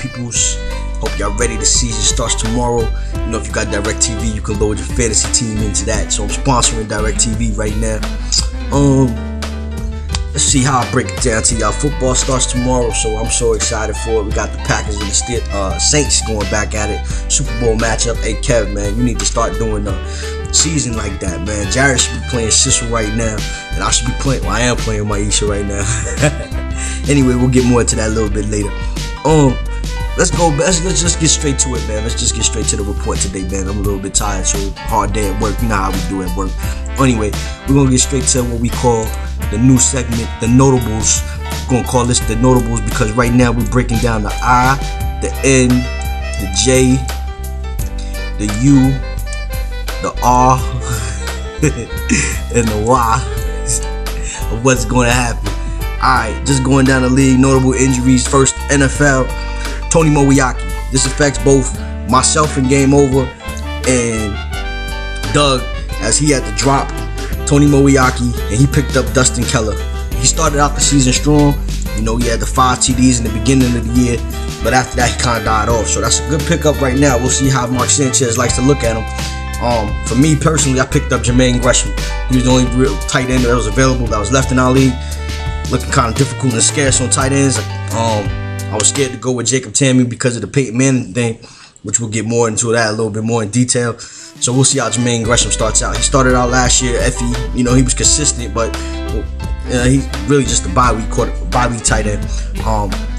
peoples. Hope y'all ready. The season starts tomorrow. You know, if you got DirecTV, you can load your fantasy team into that. So I'm sponsoring DirecTV right now. Let's see how I break it down to y'all. Football starts tomorrow, so I'm so excited for it. We got the Packers and the Saints going back at it. Super Bowl matchup. Hey, Kev, man, you need to start doing the season like that, man. Jared should be playing Sissel right now, and I should be playing. Well, I am playing Maisha right now. Anyway, we'll get more into that a little bit later. Let's go. Let's just get straight to it, man. Let's just get straight to the report today, man. I'm a little bit tired, so hard day at work. You know how we do at work. Anyway, we're gonna get straight to what we call the new segment, the notables. We're gonna call this the notables because right now we're breaking down the I, the N, the J, the U, the R, and the Y of what's going to happen. Alright, just going down the league, notable injuries. First, NFL, Tony Moeaki. This affects both myself in Game Over and Doug, as he had to drop Tony Moeaki and he picked up Dustin Keller. He started out the season strong. You know, he had the 5 TDs in the beginning of the year, but after that he kind of died off. So that's a good pickup right now. We'll see how Mark Sanchez likes to look at him. For me personally, I picked up Jermaine Gresham. He was the only real tight end that was available, that was left in our league. Looking kind of difficult and scarce on tight ends. I was scared to go with Jacob Tamme because of the Peyton Manning thing, which we'll get more into that a little bit more in detail. So we'll see how Jermaine Gresham starts out. He started out last year, FE. You know, he was consistent, but he's really just a bye week tight end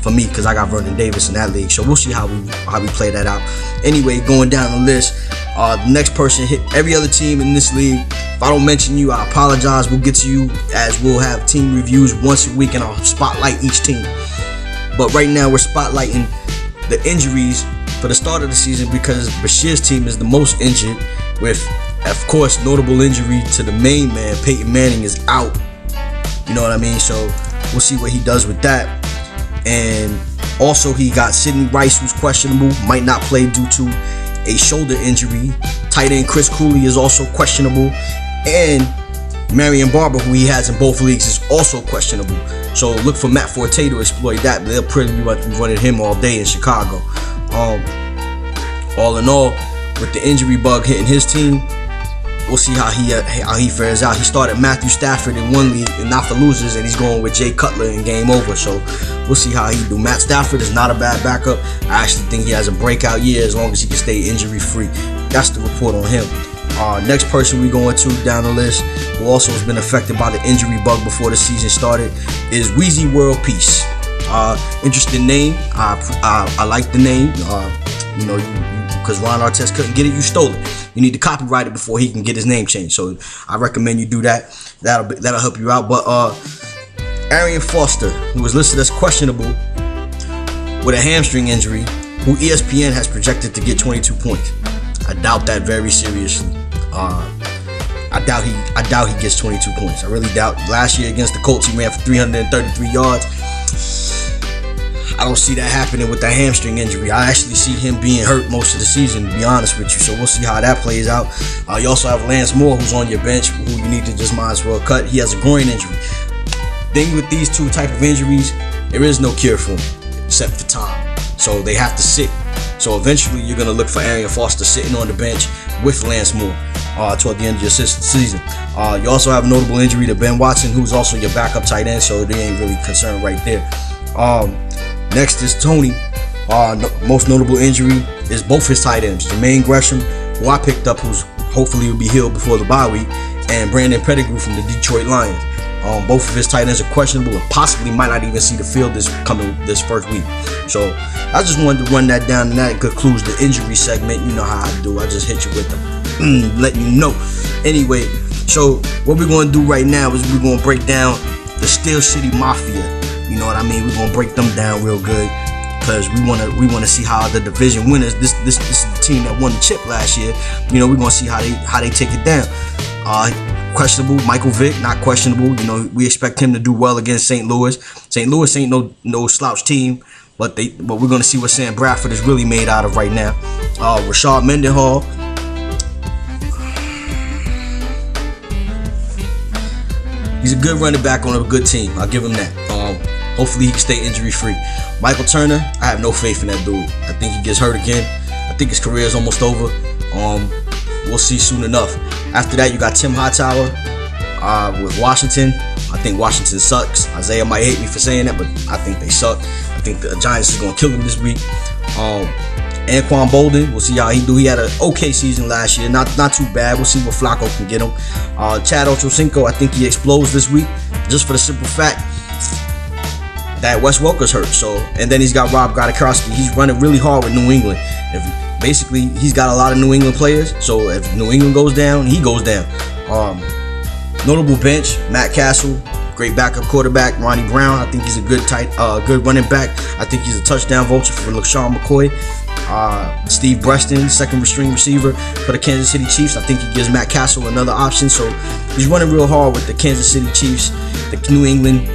for me because I got Vernon Davis in that league. So we'll see how we play that out. Anyway, going down the list, the next person hit every other team in this league. If I don't mention you, I apologize. We'll get to you as we'll have team reviews once a week and I'll spotlight each team. But right now we're spotlighting the injuries for the start of the season because Bashir's team is the most injured, with, of course, notable injury to the main man. Peyton Manning is out. You know what I mean? So we'll see what he does with that. And also he got Sidney Rice, who's questionable, might not play due to a shoulder injury. Tight end Chris Cooley is also questionable, and Marion Barber, who he has in both leagues, is also questionable. So look for Matt Forte to exploit that. They'll pretty much be running him all day in Chicago. All in all, with the injury bug hitting his team, we'll see how he fares out. He started Matthew Stafford in one league, and not for losers, and he's going with Jay Cutler in Game Over. So we'll see how he do. Matt Stafford is not a bad backup. I actually think he has a breakout year as long as he can stay injury free. That's the report on him. Next person we going to down the list, who also has been affected by the injury bug before the season started, is Weezy World Peace. Interesting name. I like the name. You know, because Ron Artest couldn't get it, you stole it. You need to copyright it before he can get his name changed. So I recommend you do that. That'll help you out. But Arian Foster, who was listed as questionable with a hamstring injury, who ESPN has projected to get 22 points. I doubt that very seriously. I doubt he gets 22 points. I really doubt. Last year against the Colts, he ran for 333 yards. I don't see that happening with that hamstring injury. I actually see him being hurt most of the season, to be honest with you. So we'll see how that plays out. You also have Lance Moore, who's on your bench, who you need to just might as well cut. He has a groin injury. Thing with these two type of injuries, there is no cure for them except for time. So they have to sit. So eventually you're going to look for Arian Foster sitting on the bench with Lance Moore toward the end of your season. You also have a notable injury to Ben Watson, who's also your backup tight end, so they ain't really concerned right there. Next is Tony. Most notable injury is both his tight ends, Jermaine Gresham, who I picked up, who's hopefully will be healed before the bye week, and Brandon Pettigrew from the Detroit Lions. Both of his tight ends are questionable and possibly might not even see the field this first week. So I just wanted to run that down, and that concludes the injury segment. You know how I do. I just hit you with them, letting you know. Anyway, so what we're going to do right now is we're going to break down the Steel City Mafia. You know what I mean? We're going to break them down real good because we want to see how the division winners, this is the team that won the chip last year. You know, we're going to see how they take it down. Questionable, Michael Vick, not questionable. You know, we expect him to do well against St. Louis. St. Louis ain't no slouch team, but we're gonna see what Sam Bradford is really made out of right now. Rashard Mendenhall, he's a good running back on a good team. I'll give him that. Hopefully he can stay injury free. Michael Turner, I have no faith in that dude. I think he gets hurt again. I think his career is almost over. We'll see soon enough. After that, you got Tim Hightower with Washington. I think Washington sucks. Isaiah might hate me for saying that, but I think they suck. I think the Giants is gonna kill him this week. Anquan Bolden, we'll see how he do. He had an okay season last year, not too bad. We'll see what Flacco can get him. Chad Ochocinco, I think he explodes this week, just for the simple fact that Wes Welker's hurt. So, and then he's got Rob Gronkowski. He's running really hard with New England. Basically, he's got a lot of New England players. So if New England goes down, he goes down. Notable bench: Matt Castle, great backup quarterback. Ronnie Brown, I think he's a good running back. I think he's a touchdown vulture for LaShawn McCoy. Steve Breston, second string receiver for the Kansas City Chiefs. I think he gives Matt Castle another option. So he's running real hard with the Kansas City Chiefs, the New England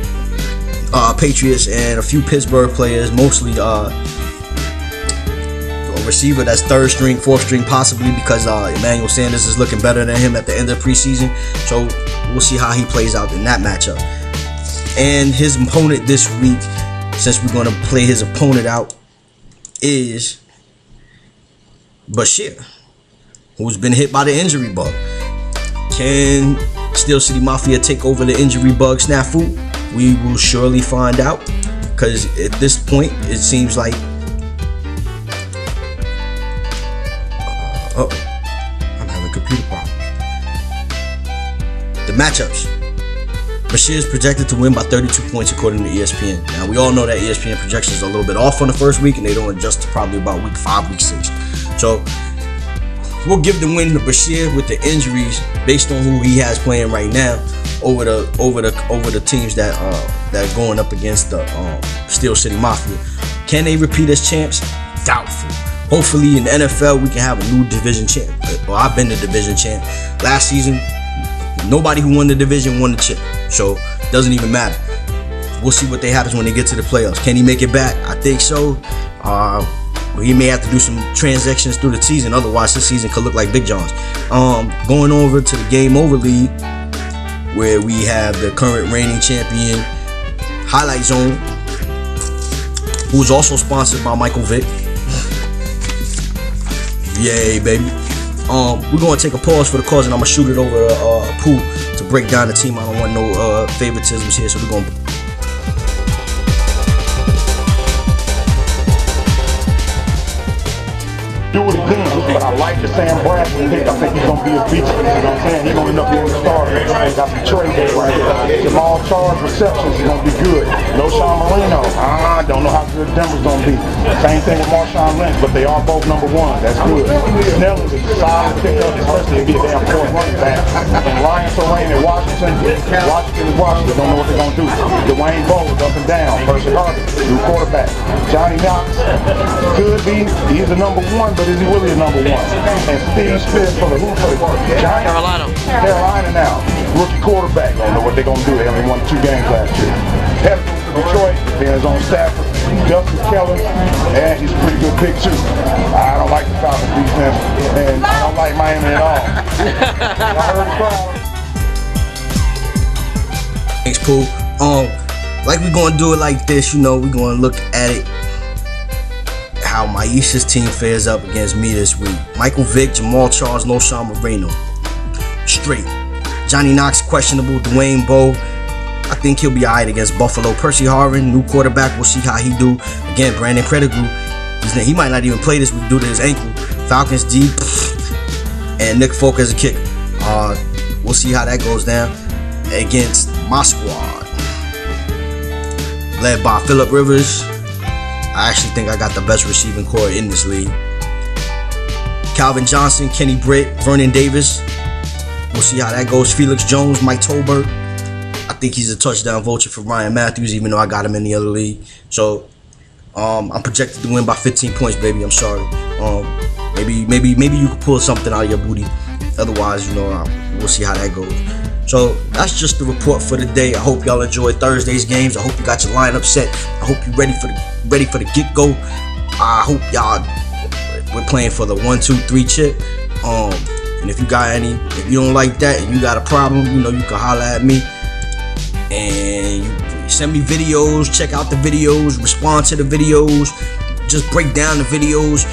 Patriots, and a few Pittsburgh players, mostly a receiver that's third string, fourth string possibly, because Emmanuel Sanders is looking better than him at the end of preseason. So we'll see how he plays out in that matchup. And his opponent this week, since we're going to play his opponent out, is Bashir, who's been hit by the injury bug. Can Steel City Mafia take over the injury bug snafu? We will surely find out, because at this point it seems like I'm having computer problems. The matchups: Bashir is projected to win by 32 points according to ESPN. Now we all know that ESPN projections are a little bit off on the first week, and they don't adjust to probably about week 5, week 6. So we'll give the win to Bashir with the injuries based on who he has playing right now over the teams that are going up against the Steel City Mafia. Can they repeat as champs? Doubtful. Hopefully in the NFL we can have a new division champ. Well, I've been the division champ. Last season, nobody who won the division won the chip. So it doesn't even matter. We'll see what happens when they get to the playoffs. Can he make it back? I think so. He may have to do some transactions through the season. Otherwise, this season could look like Big John's. Going over to the Game Over League, where we have the current reigning champion, Highlight Zone, who's also sponsored by Michael Vick. Yay, baby. We're going to take a pause for the cause, and I'm going to shoot it over to Pooh to break down the team. I don't want no favoritisms here, so we're going to... Do it again, but I like the Sam Bradford pick. I think he's going to be a beast. You know what I'm saying? He's going to end up being a starter. They got some trade there right here. Jamal Charles receptions is going to be good. No Sean Marino. I don't know how good Denver's going to be. Same thing with Marshawn Lynch, but they are both number 1. That's good. Snell is a solid pickup, especially if he be a damn fourth running back. And Ryan Terrain in Washington is Washington. Don't know what they're going to do. Dwayne Bowe is up and down. Percy Harvin, new quarterback. Johnny Knox could be. He's the number 1, but is he really a number 1? And Steve Smith for the Giants. Carolina now. Rookie quarterback. Don't know what they're going to do. They only won 2 games last year. Head for Detroit, being his own Stafford. Justin Keller, and he's a pretty good pick too. I don't like the Falcons defense, and I don't like Miami at all. I heard the crowd. Thanks, Pooh. Like we're going to do it like this, you know, we're going to look at it how Maisha's team fares up against me this week. Michael Vick, Jamal Charles, no Sean Marino. Straight. Johnny Knox, questionable. Dwayne Bowe, I think he'll be alright against Buffalo. Percy Harvin, new quarterback. We'll see how he do. Again, Brandon Pettigrew, he might not even play this week due to his ankle. Falcons D, and Nick Folk as a kicker. We'll see how that goes down against my squad, led by Phillip Rivers. I actually think I got the best receiving core in this league. Calvin Johnson, Kenny Britt, Vernon Davis. We'll see how that goes. Felix Jones, Mike Tolbert. I think he's a touchdown vulture for Ryan Matthews, even though I got him in the other league. So I'm projected to win by 15 points, baby. I'm sorry. Maybe you can pull something out of your booty. Otherwise, you know, we'll see how that goes. So that's just the report for the day. I hope y'all enjoyed Thursday's games. I hope you got your lineup set. I hope you're ready for the get-go. I hope we're playing for the 1, 2, 3 chip. And if you got if you don't like that and you got a problem, you know, you can holler at me. And Send me videos, check out the videos, respond to the videos, just break down the videos.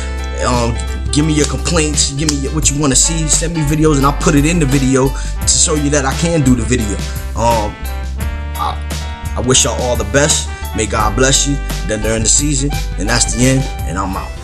Give me your complaints, give me what you want to see. Send me videos and I'll put it in the video to show you that I can do the video. I wish y'all all the best. May God bless you. Then during the season, and that's the end, and I'm out.